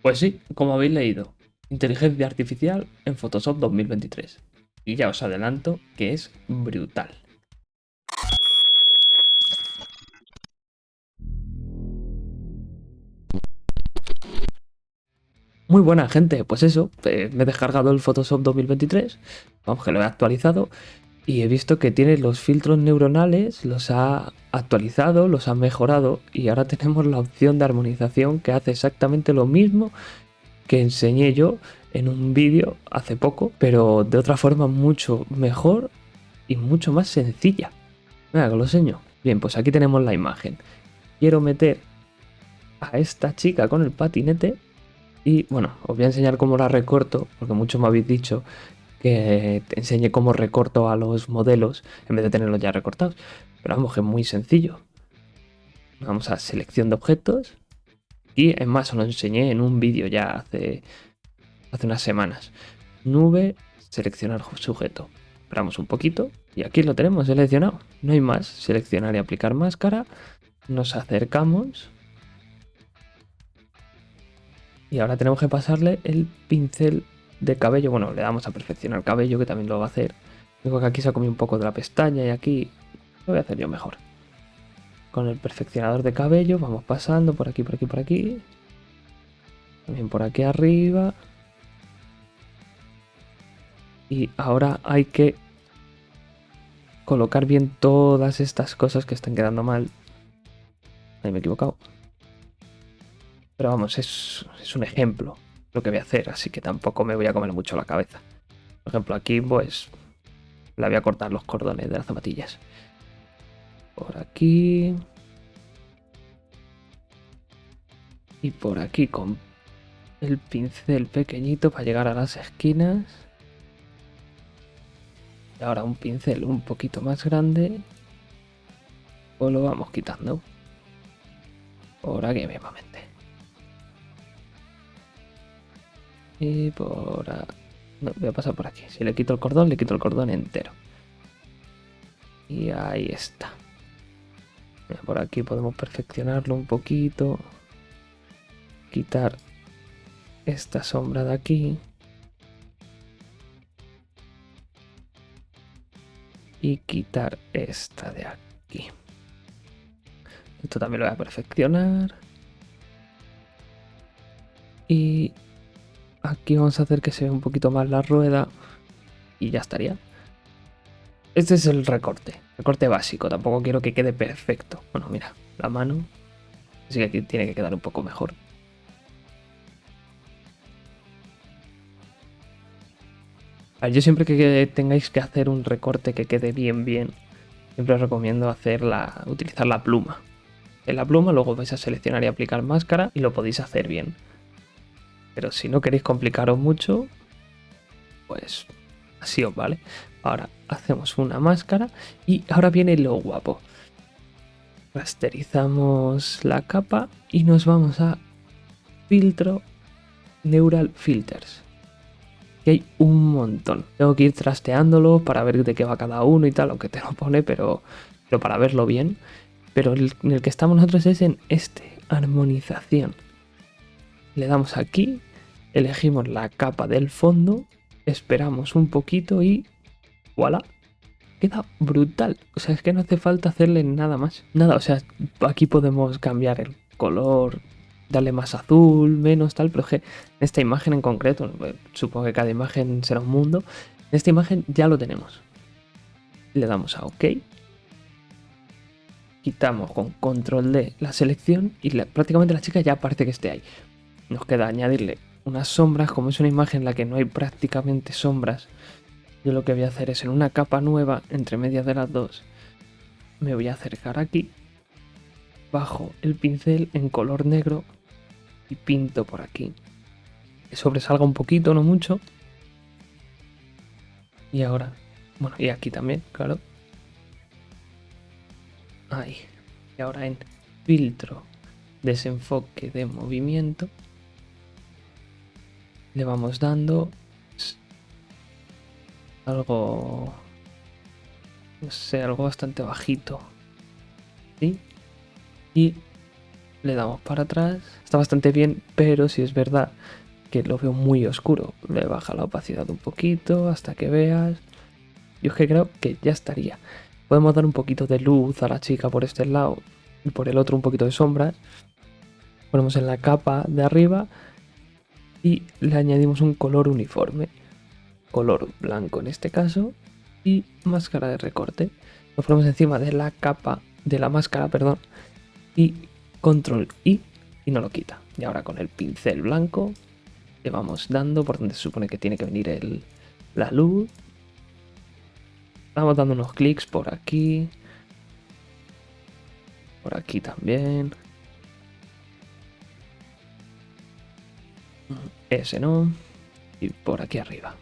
Pues sí, como habéis leído, inteligencia artificial en Photoshop 2023. Y ya os adelanto que es brutal. Muy buena gente, pues eso, me he descargado el Photoshop 2023, vamos que lo he actualizado y he visto que tiene los filtros neuronales, los ha actualizado, los ha mejorado y ahora tenemos la opción de armonización que hace exactamente lo mismo que enseñé yo en un vídeo hace poco, pero de otra forma mucho mejor y mucho más sencilla. Venga, que lo enseño. Bien, pues aquí tenemos la imagen. Quiero meter a esta chica con el patinete y bueno, os voy a enseñar cómo la recorto, porque muchos me habéis dicho que te enseñe cómo recorto a los modelos en vez de tenerlos ya recortados. Pero vamos, que es muy sencillo. Vamos a selección de objetos y es más, os lo enseñé en un vídeo ya hace unas semanas. Nube, seleccionar sujeto. Esperamos un poquito y aquí lo tenemos seleccionado. No hay más. Seleccionar y aplicar máscara. Nos acercamos. Y ahora tenemos que pasarle el pincel de cabello. Bueno, le damos a perfeccionar cabello, que también lo va a hacer. Digo que aquí se ha comido un poco de la pestaña y aquí lo voy a hacer yo mejor. Con el perfeccionador de cabello vamos pasando por aquí, por aquí, por aquí. También por aquí arriba. Y ahora hay que colocar bien todas estas cosas que están quedando mal. Ahí me he equivocado. Pero vamos, es un ejemplo lo que voy a hacer, así que tampoco me voy a comer mucho la cabeza. Por ejemplo, aquí pues le voy a cortar los cordones de las zapatillas. Por aquí. Y por aquí con el pincel pequeñito para llegar a las esquinas. Y ahora un pincel un poquito más grande. Pues lo vamos quitando. Por aquí mismamente. Y por... No, voy a pasar por aquí. Si le quito el cordón, le quito el cordón entero. Y ahí está. Mira, por aquí podemos perfeccionarlo un poquito. Quitar esta sombra de aquí. Y quitar esta de aquí. Esto también lo voy a perfeccionar. Y aquí vamos a hacer que se vea un poquito más la rueda. Y ya estaría. Este es el recorte. Recorte básico. Tampoco quiero que quede perfecto. Bueno, mira, la mano. Así que aquí tiene que quedar un poco mejor. A ver, yo siempre que tengáis que hacer un recorte que quede bien, siempre os recomiendo utilizar la pluma. En la pluma luego vais a seleccionar y aplicar máscara y lo podéis hacer bien. Pero si no queréis complicaros mucho, pues así os vale. Ahora hacemos una máscara y ahora viene lo guapo. Rasterizamos la capa y nos vamos a filtro Neural Filters. Que hay un montón. Tengo que ir trasteándolo para ver de qué va cada uno y tal, aunque te lo pone, pero para verlo bien. Pero en el que estamos nosotros es en armonización. Le damos aquí, elegimos la capa del fondo, esperamos un poquito y voilà. Queda brutal. O sea, es que no hace falta hacerle nada más. Nada, o sea, aquí podemos cambiar el color, darle más azul, menos tal, pero es que en esta imagen en concreto, supongo que cada imagen será un mundo, en esta imagen ya lo tenemos. Le damos a OK. Quitamos con control D la selección y prácticamente la chica ya parece que esté ahí. Nos queda añadirle unas sombras, como es una imagen en la que no hay prácticamente sombras. Yo lo que voy a hacer es en una capa nueva, entre medias de las dos, me voy a acercar aquí, bajo el pincel en color negro y pinto por aquí. Que sobresalga un poquito, no mucho. Y ahora, bueno, y aquí también, claro. Ahí. Y ahora en filtro, desenfoque de movimiento, le vamos dando algo, no sé, algo bastante bajito. ¿Sí? Y Le damos para atrás. Está bastante bien, pero sí es verdad que lo veo muy oscuro. Le baja la opacidad un poquito hasta que veas. Yo es que creo que ya estaría. Podemos dar un poquito de luz a la chica por este lado y por el otro un poquito de sombras. Ponemos en la capa de arriba y le añadimos un color uniforme. Color blanco en este caso y máscara de recorte. Lo ponemos encima de la capa, de la máscara, perdón, y control I y no lo quita. Y ahora con el pincel blanco le vamos dando por donde se supone que tiene que venir la luz. Vamos dando unos clics por aquí también. Ese no. Y por aquí arriba.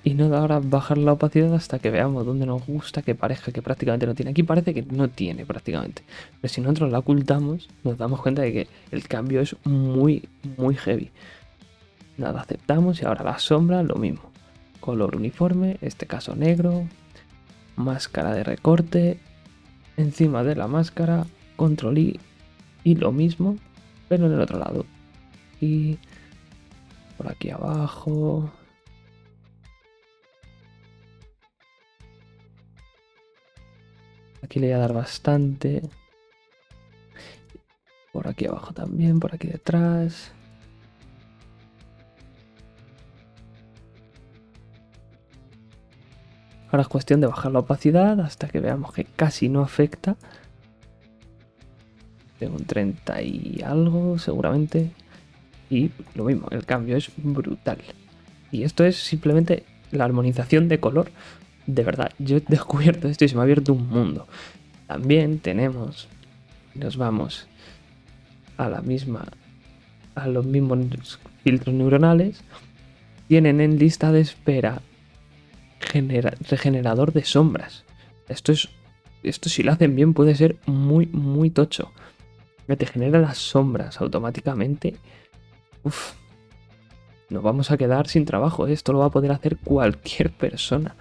Y nada, ahora bajar la opacidad hasta que veamos dónde nos gusta que parezca que prácticamente no tiene. Aquí parece que no tiene prácticamente. Pero si nosotros la ocultamos, nos damos cuenta de que el cambio es muy, muy heavy. Nada, aceptamos y ahora la sombra lo mismo. Color uniforme, este caso negro. Máscara de recorte. Encima de la máscara, control I y lo mismo, pero en el otro lado. Y por aquí abajo. Aquí le voy a dar bastante. Por aquí abajo también, por aquí detrás. Ahora es cuestión de bajar la opacidad hasta que veamos que casi no afecta. Tengo un 30 y algo seguramente. Y lo mismo, el cambio es brutal. Y esto es simplemente la armonización de color. De verdad, yo he descubierto esto y se me ha abierto un mundo. También tenemos, nos vamos a los mismos filtros neuronales. Tienen en lista de espera regenerador de sombras. Esto si lo hacen bien puede ser muy, muy tocho. Que te genera las sombras automáticamente. Uf, nos vamos a quedar sin trabajo. Esto lo va a poder hacer cualquier persona.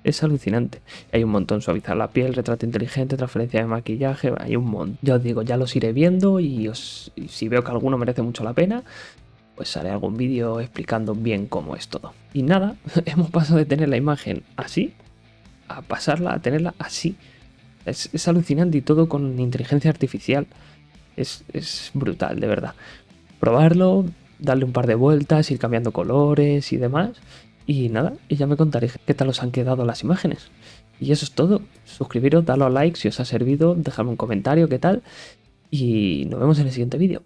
Es alucinante. Hay un montón: suavizar la piel, retrato inteligente, transferencia de maquillaje. Hay un montón. Ya os digo, ya los iré viendo y si veo que alguno merece mucho la pena, pues haré algún vídeo explicando bien cómo es todo. Y nada, hemos pasado de tener la imagen así a pasarla a tenerla así. Es alucinante y todo con inteligencia artificial. Es brutal, de verdad. Probarlo, darle un par de vueltas, ir cambiando colores y demás. Y nada, y ya me contaréis qué tal os han quedado las imágenes. Y eso es todo. Suscribiros, dadle a like si os ha servido, dejadme un comentario qué tal. Y nos vemos en el siguiente vídeo.